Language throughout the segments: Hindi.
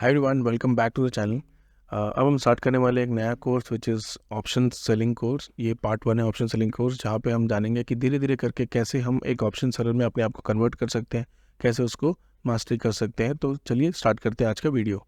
Hi everyone, welcome back to the channel. अब हम स्टार्ट करने वाले एक नया course which is option selling course. ये पार्ट 1 है ऑप्शन सेलिंग कोर्स, जहाँ पे हम जानेंगे कि धीरे धीरे करके कैसे हम एक ऑप्शन सेलर में अपने आप को कन्वर्ट कर सकते हैं, कैसे उसको मास्टरी कर सकते हैं। तो चलिए स्टार्ट करते हैं आज का video.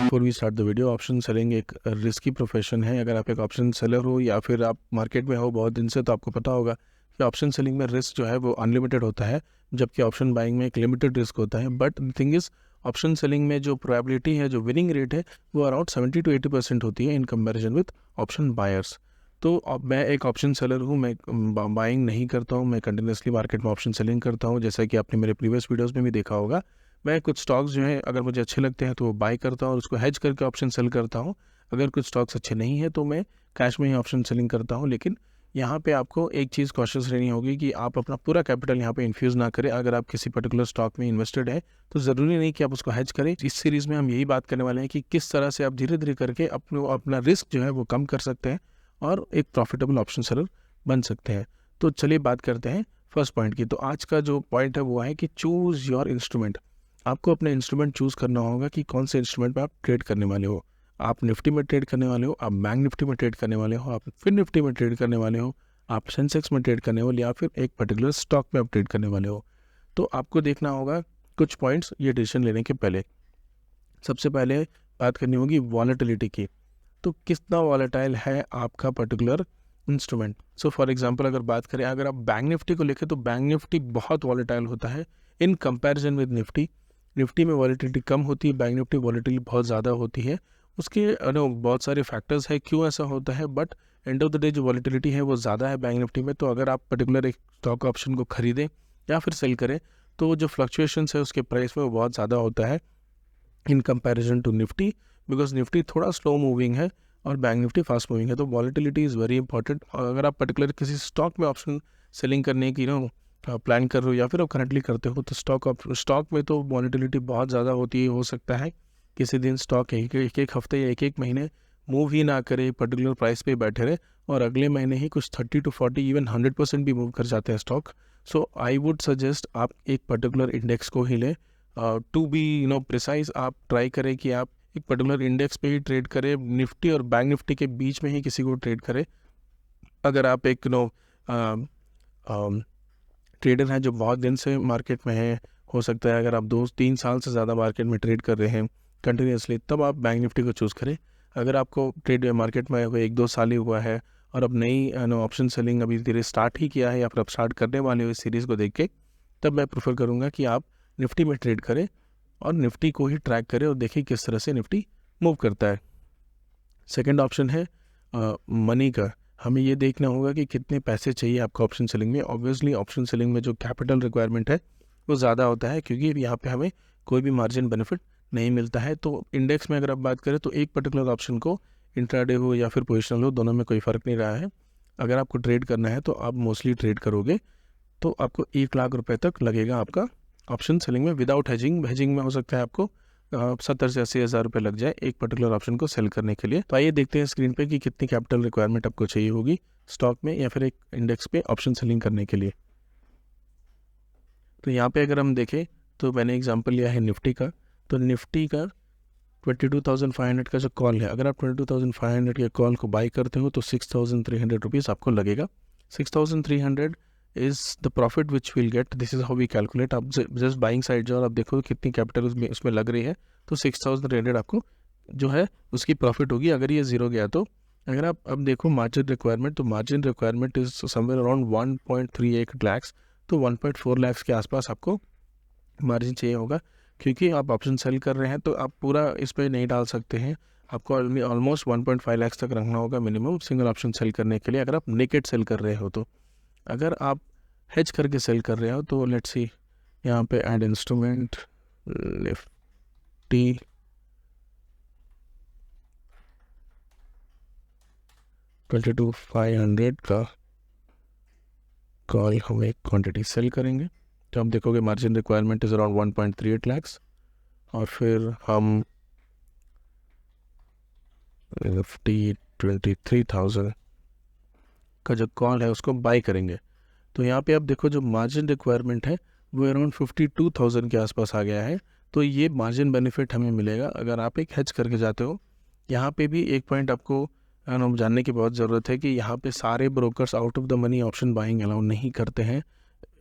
Before we start the video, option selling एक रिस्की प्रोफेशन है। अगर आप एक ऑप्शन सेलर हो या फिर आप मार्केट में हो बहुत दिन से, तो आपको पता होगा कि ऑप्शन सेलिंग में रिस्क जो है वो अनलिमिटेड होता है, जबकि ऑप्शन बाइंग में एक लिमिटेड रिस्क होता है। But the thing is, option selling में जो प्रोबेबिलिटी है, जो विनिंग रेट है, वो अराउंड 70 to 80% होती है in comparison with option buyers. तो अब मैं एक ऑप्शन सेलर हूँ, मैं बाइंग नहीं करता हूँ, मैं कंटिन्यूसली मार्केट में ऑप्शन सेलिंग करता हूँ। जैसा कि आपने मेरे प्रीवियस वीडियोज़ में भी देखा होगा, मैं कुछ स्टॉक्स जो है अगर मुझे अच्छे लगते हैं तो वो बाई करता हूँ और उसको हेज करके ऑप्शन सेल करता हूँ। अगर कुछ स्टॉक्स अच्छे नहीं है तो मैं कैश में ही ऑप्शन सेलिंग करता हूँ। लेकिन यहाँ पे आपको एक चीज़ कॉशियस रहनी होगी कि आप अपना पूरा कैपिटल यहाँ पे इन्फ्यूज़ ना करें। अगर आप किसी पर्टिकुलर स्टॉक में इन्वेस्टेड है तो ज़रूरी नहीं कि आप उसको हेज करें। इस सीरीज़ में हम यही बात करने वाले हैं कि किस तरह से आप धीरे धीरे करके अपना रिस्क जो है वो कम कर सकते हैं और एक प्रॉफिटेबल ऑप्शन सेलर बन सकते हैं। तो चलिए बात करते हैं फर्स्ट पॉइंट की। तो आज का जो पॉइंट है वो है कि चूज़ योर इंस्ट्रूमेंट। आपको अपना इंस्ट्रूमेंट चूज़ करना होगा कि कौन से इंस्ट्रूमेंट में आप ट्रेड करने वाले हो। आप निफ्टी में ट्रेड करने वाले हो, आप बैंक निफ्टी में ट्रेड करने वाले हो, आप फिर निफ्टी में ट्रेड करने वाले हो, आप सेंसेक्स में ट्रेड करने वाले, या फिर एक पर्टिकुलर स्टॉक में आप ट्रेड करने वाले हो। तो आपको देखना होगा कुछ पॉइंट्स ये डिसीजन लेने के पहले। सबसे पहले बात करनी होगी वॉलेटिलिटी की। तो कितना वॉलेटाइल है आपका particular instrument. So for example अगर बात करें, अगर आप बैंक निफ्टी को लेकर, तो बैंक निफ्टी बहुत वॉलेटाइल होता है in comparison with Nifty. Nifty में वॉलेटिलिटी कम होती है, बैंक निफ्टी वॉलेटिलिटी बहुत ज़्यादा होती है। उसके बहुत सारे फैक्टर्स है क्यों ऐसा होता है, but end of the day जो वॉलेटिलिटी है वो ज़्यादा है बैंक निफ्टी में। तो अगर आप पर्टिकुलर एक स्टॉक ऑप्शन को खरीदें या फिर सेल करें, तो जो फ्लक्चुएशंस है उसके प्राइस में वो बहुत ज़्यादा होता है in comparison to Nifty, because Nifty थोड़ा स्लो मूविंग है और बैंक निफ्टी फास्ट मूविंग है। तो वॉलेटिलिटी इज़ वेरी इंपॉर्टेंट। और अगर आप पर्टिकुलर किसी स्टॉक में ऑप्शन सेलिंग करने की प्लान कर रहे हो या फिर आप करंटली करते हो, तो स्टॉक में तो वॉलेटिलिटी बहुत ज़्यादा होती है। हो सकता है किसी दिन स्टॉक एक हफ्ते या एक महीने मूव ही ना करे, पर्टिकुलर प्राइस पे बैठे रहे, और अगले महीने ही कुछ 30 to 40 इवन 100% भी मूव कर जाते हैं stock. So I would suggest आप एक पर्टिकुलर इंडेक्स को ही लें। टू बी प्रिसाइज, आप ट्राई करें कि आप एक पर्टिकुलर इंडेक्स पे ही ट्रेड करें, निफ्टी और बैंक निफ्टी के बीच में ही किसी को ट्रेड करें। अगर आप एक ट्रेडर हैं जो बहुत दिन से मार्केट में है, हो सकता है अगर आप 2-3 साल से ज़्यादा मार्केट में ट्रेड कर रहे हैं कंटिन्यूसली, तब आप बैंक निफ्टी को चूज़ करें। अगर आपको ट्रेड मार्केट में 1-2 साल ही हुआ है और अब नई ऑप्शन सेलिंग अभी धीरे स्टार्ट ही किया है या फिर आप स्टार्ट करने वाले हो इस सीरीज़ को देख के, तब मैं प्रेफर करूँगा कि आप निफ्टी में ट्रेड करें और निफ्टी को ही ट्रैक करें और देखें किस तरह से निफ्टी मूव करता है। सेकंड ऑप्शन है मनी का। हमें ये देखना होगा कि कितने पैसे चाहिए आपको ऑप्शन सेलिंग में। ऑब्वियसली ऑप्शन सेलिंग में जो कैपिटल रिक्वायरमेंट है वो ज़्यादा होता है, क्योंकि यहाँ पे हमें कोई भी मार्जिन बेनिफिट नहीं मिलता है। तो इंडेक्स में अगर आप बात करें तो एक पर्टिकुलर ऑप्शन को इंट्राडे हो या फिर पोजिशनल हो, दोनों में कोई फ़र्क नहीं रहा है। अगर आपको ट्रेड करना है तो आप मोस्टली ट्रेड करोगे तो आपको 1 लाख रुपए तक लगेगा आपका ऑप्शन सेलिंग में विदाउट हेजिंग। हेजिंग में हो सकता है आपको 70 से 80 हज़ार रुपये लग जाए एक पर्टिकुलर ऑप्शन को सेल करने के लिए। तो आइए देखते हैं स्क्रीन पे कि कितनी कैपिटल रिक्वायरमेंट आपको चाहिए होगी स्टॉक में या फिर एक इंडेक्स पे ऑप्शन सेलिंग करने के लिए। तो यहाँ पे अगर हम देखें तो मैंने एग्जांपल लिया है निफ्टी का। तो निफ्टी का 22,500 का जो कॉल है, अगर आप 22,500 के कॉल को बाई करते हो तो 6,300 रुपीज़ आपको लगेगा। 6,300 is the profit which will get. This is how we calculate. आप जस्ट बाइंग साइड जाओ और आप देखो कितनी कैपिटल उसमें लग रही है, तो 6,300 आपको जो है उसकी प्रॉफिट होगी अगर ये ज़ीरो गया तो। अगर आप अब देखो मार्जिन रिक्वायरमेंट, तो margin requirement is somewhere around 1.38 lakhs. तो 1.4 लैक्स के आसपास आपको मार्जिन चाहिए होगा, क्योंकि आप ऑप्शन सेल कर रहे हैं तो आप पूरा इस पर नहीं डाल सकते हैं। आपको ऑलमोस्ट 1.5 लाख तक रखना होगा मिनिमम सिंगल ऑप्शन सेल करने के लिए, अगर आप नेकेड सेल कर रहे हो तो। अगर आप हेज करके सेल कर रहे हो तो लेट्स सी, यहाँ पे ऐड इंस्ट्रूमेंट निफ्टी 22,500 का कॉल हम एक क्वांटिटी सेल करेंगे, तो हम देखोगे margin requirement is around 1.38 lakhs. और फिर हम निफ्टी 23,000 का जो कॉल है उसको बाई करेंगे। तो यहाँ पे आप देखो जो मार्जिन रिक्वायरमेंट है वो अराउंड 52,000 के आसपास आ गया है। तो ये मार्जिन बेनिफिट हमें मिलेगा अगर आप एक हेज करके जाते हो। यहाँ पे भी एक पॉइंट आपको जानने की बहुत ज़रूरत है कि यहाँ पे सारे brokers out of the money option buying allow नहीं करते हैं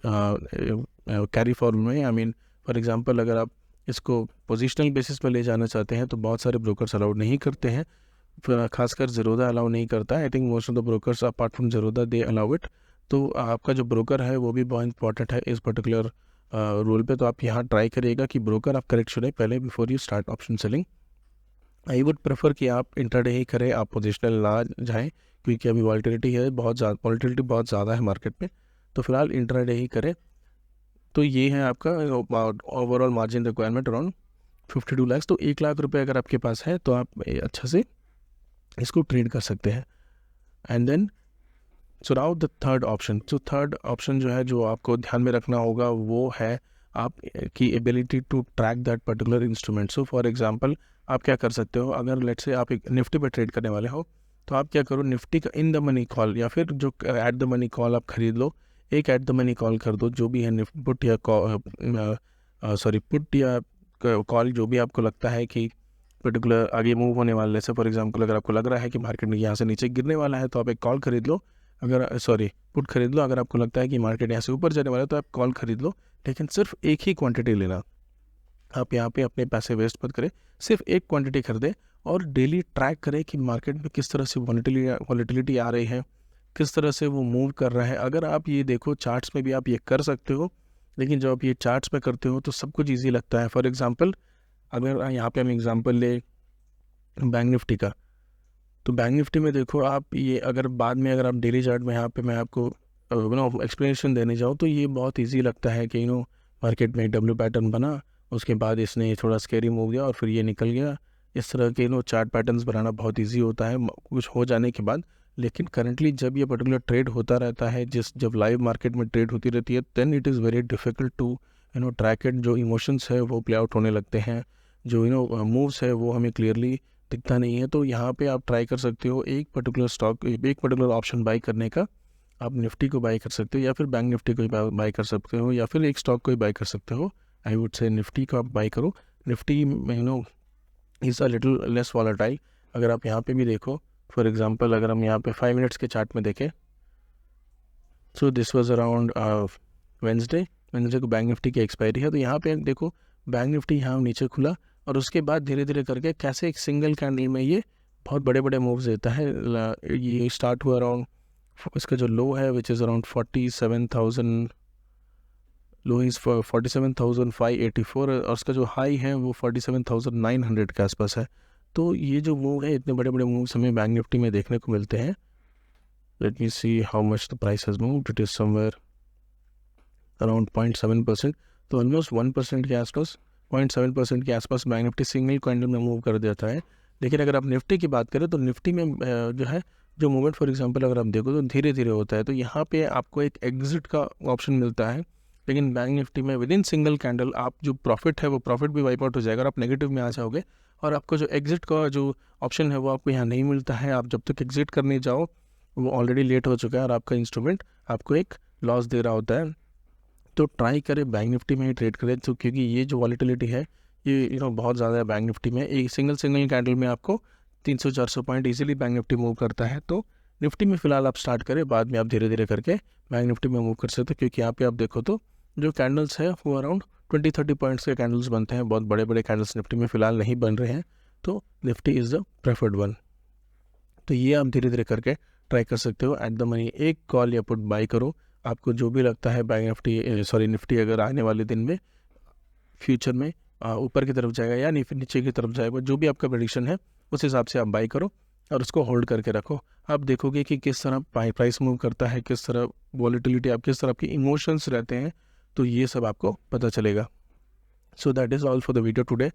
कैरी फॉर्म में। आई मीन फॉर एग्जांपल अगर आप इसको पोजिशनल बेसिस पर ले जाना चाहते हैं तो बहुत सारे ब्रोकर्स अलाउड नहीं करते हैं, खासकर ज़ीरोधा अलाउ नहीं करता है। I think most of the brokers apart from Zerodha they allow it. तो आपका जो ब्रोकर है वो भी बहुत इंपॉर्टेंट है इस पर्टिकुलर रोल पे। तो आप यहाँ ट्राई करिएगा कि ब्रोकर आप करेक्ट चुने पहले before you start option selling. I would prefer कि आप इंट्राडे ही करें, आप पोजिशनल ना जाएँ, क्योंकि अभी वॉलेटिलिटी है बहुत ज़्यादा, वॉलेटिलिटी बहुत ज़्यादा है मार्केट में। तो फिलहाल इंट्राडे ही करें। तो ये है आपका overall margin requirement around 52 lakh. तो 1 लाख रुपए अगर आपके पास है तो आप अच्छा से इसको ट्रेड कर सकते हैं। And then so now the third option. जो थर्ड ऑप्शन जो है जो आपको ध्यान में रखना होगा वो है आप की ability to track that particular instrument. So for example आप क्या कर सकते हो, अगर लेट्स से आप एक निफ्टी पे ट्रेड करने वाले हो तो आप क्या करो, निफ्टी का इन द मनी कॉल या फिर जो एट द मनी कॉल आप खरीद लो। एक एट द मनी कॉल कर दो, जो भी है पुट या पुट या कॉल, जो भी आपको लगता है कि पर्टिकुलर आगे मूव होने वाले। जैसे फॉर एग्जांपल अगर आपको लग रहा है कि मार्केट में यहाँ से नीचे गिरने वाला है तो आप एक कॉल खरीद लो, अगर पुट खरीद लो। अगर आपको लगता है कि मार्केट यहाँ से ऊपर जाने वाला है तो आप कॉल खरीद लो, लेकिन सिर्फ एक ही क्वांटिटी लेना। आप यहाँ पे अपने पैसे वेस्ट मत करें, सिर्फ एक क्वांटिटी खरीदें और डेली ट्रैक करें कि मार्केट में किस तरह से वॉलेटिलिटी आ रही है, किस तरह से वो मूव कर रहा है। अगर आप ये देखो चार्ट्स में भी आप ये कर सकते हो, लेकिन जब आप ये चार्ट्स में करते हो तो सब कुछ ईजी लगता है। फॉर एग्जाम्पल अगर यहाँ पे हम एग्जाम्पल ले बैंक निफ्टी का, तो बैंक निफ्टी में देखो आप ये अगर बाद में अगर आप डेली चार्ट में यहाँ पे मैं आपको एक्सप्लेनेशन देने जाऊँ तो ये बहुत इजी लगता है कि मार्केट में डब्ल्यू पैटर्न बना, उसके बाद इसने थोड़ा स्केरी मूव दिया और फिर ये निकल गया। इस तरह के चार्ट पैटर्न्स बनाना बहुत इजी होता है कुछ हो जाने के बाद। लेकिन करंटली जब ये पर्टिकुलर ट्रेड होता रहता है, जब लाइव मार्केट में ट्रेड होती रहती है, then it is very difficult to track it. जो इमोशंस है वो प्ले आउट होने लगते हैं, जो मूव्स है वो हमें क्लियरली दिखता नहीं है। तो यहाँ पे आप ट्राई कर सकते हो एक पर्टिकुलर ऑप्शन बाई करने का। आप निफ्टी को बाई कर सकते हो या फिर बैंक निफ्टी को बाई कर सकते हो या फिर एक स्टॉक को ही बाई कर सकते हो। आई वुड से निफ्टी को आप बाई करो। Nifty is a little less volatile. अगर आप यहाँ पे भी देखो, फॉर एग्जांपल अगर हम यहाँ पे 5 मिनट्स के चार्ट में देखें, so this was around Wednesday को बैंक निफ्टी की एक्सपायरी है। तो यहाँ पे देखो बैंक निफ्टी यहाँ नीचे खुला और उसके बाद धीरे धीरे करके कैसे एक सिंगल कैंडल में ये बहुत बड़े बड़े मूव्स देता है। ये स्टार्ट हुआ अराउंड, इसका जो लो है which is around 47,000, low is 47,584 और उसका जो हाई है वो 47,900 के आसपास है। तो ये जो मूव है, इतने बड़े बड़े मूव्स हमें बैंक निफ्टी में देखने को मिलते हैं। Let me see how much the price has moved, it is somewhere around 0.7%। तो ऑलमोस्ट 1% के आसपास, 0.7% के आसपास बैंक निफ्टी सिंगल कैंडल में मूव कर देता है। लेकिन अगर आप निफ्टी की बात करें तो निफ्टी में जो है जो मूवमेंट फॉर एग्जांपल अगर आप देखो तो धीरे धीरे होता है। तो यहाँ पे आपको एक एग्जिट का ऑप्शन मिलता है, लेकिन बैंक निफ्टी में विद इन सिंगल कैंडल आप जो प्रॉफिट है वो प्रॉफिट भी वाइप आउट हो जाएगा और आप नेगेटिव में आ जाओगे और आपको जो एग्जिट का जो ऑप्शन है वो आपको यहाँ नहीं मिलता है। आप जब तक एग्जिट करने जाओ वो ऑलरेडी लेट हो चुका है और आपका इंस्ट्रूमेंट आपको एक लॉस दे रहा होता है। तो ट्राई करें बैंक निफ्टी में ही ट्रेड करें, तो क्योंकि ये जो वॉलेटिलिटी है ये बहुत ज़्यादा है बैंक निफ्टी में। एक सिंगल कैंडल में आपको 300-400 point easily bank Nifty move करता है। तो निफ्टी में फ़िलहाल आप स्टार्ट करें, बाद में आप धीरे धीरे करके बैंक निफ्टी में मूव कर सकते हो, क्योंकि यहाँ पे आप देखो तो जो कैंडल्स है वो अराउंड 20-30 पॉइंट्स के कैंडल्स बनते हैं। बहुत बड़े बड़े कैंडल्स निफ्टी में फ़िलहाल नहीं बन रहे हैं, तो Nifty is the preferred one. तो ये आप धीरे धीरे करके ट्राई कर सकते हो। एट द मनी एक कॉल या पुट बाई करो, आपको जो भी लगता है बैंक निफ्टी अगर आने वाले दिन में फ्यूचर में ऊपर की तरफ जाएगा या फिर नीचे की तरफ जाएगा, जो भी आपका प्रेडिक्शन है उस हिसाब से आप बाई करो और उसको होल्ड करके रखो। आप देखोगे कि किस तरह प्राइस मूव करता है, किस तरह वॉलेटिलिटी, आप किस तरह आपके इमोशंस रहते हैं, तो ये सब आपको पता चलेगा। So that is all for the video today.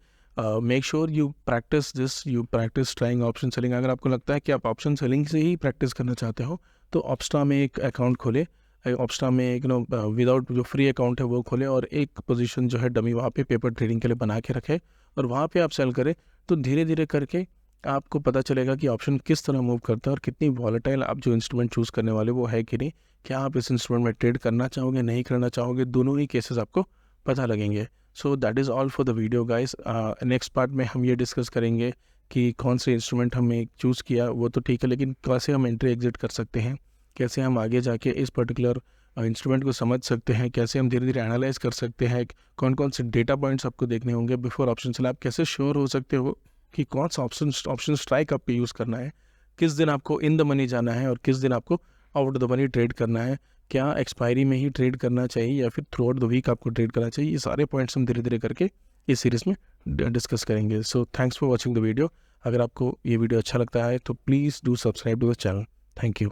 Make sure you practice trying option selling. अगर आपको लगता है कि आप ऑप्शन सेलिंग से ही प्रैक्टिस करना चाहते हो तो ऑप्स्टा में एक अकाउंट खोले, ऑप्स्टा में एक विदाउट जो फ्री अकाउंट है वो खोले और एक पोजीशन जो है डमी वहाँ पे पेपर ट्रेडिंग के लिए बना के रखे और वहाँ पे आप सेल करें। तो धीरे धीरे करके आपको पता चलेगा कि ऑप्शन किस तरह मूव करता है और कितनी वॉलेटाइल आप जो इंस्ट्रूमेंट चूज़ करने वाले वो है कि नहीं। क्या आप इस इंस्ट्रूमेंट में ट्रेड करना चाहोगे, नहीं करना चाहोगे, दोनों ही केसेस आपको पता लगेंगे। So that is all for the video guys. Next part में हम ये डिस्कस करेंगे कि कौन से इंस्ट्रूमेंट हमने चूज़ किया वो तो ठीक है, लेकिन कैसे हम एंट्री एग्जिट कर सकते हैं, कैसे हम आगे जाके इस पर्टिकुलर इंस्ट्रूमेंट को समझ सकते हैं, कैसे हम धीरे धीरे एनालाइज कर सकते हैं, कौन कौन से डेटा पॉइंट्स आपको देखने होंगे बिफोर ऑप्शन सेल, आप कैसे श्योर हो सकते हो कि कौन सा ऑप्शन स्ट्राइक आपको यूज़ करना है, किस दिन आपको इन द मनी जाना है और किस दिन आपको आउट द मनी ट्रेड करना है, क्या एक्सपायरी में ही ट्रेड करना चाहिए या फिर थ्रू आउट द वीक आपको ट्रेड करना चाहिए। ये सारे पॉइंट्स हम धीरे धीरे करके इस सीरीज़ में डिस्कस करेंगे। So thanks for watching the video. अगर आपको ये वीडियो अच्छा लगता है तो please do subscribe to the channel. Thank you.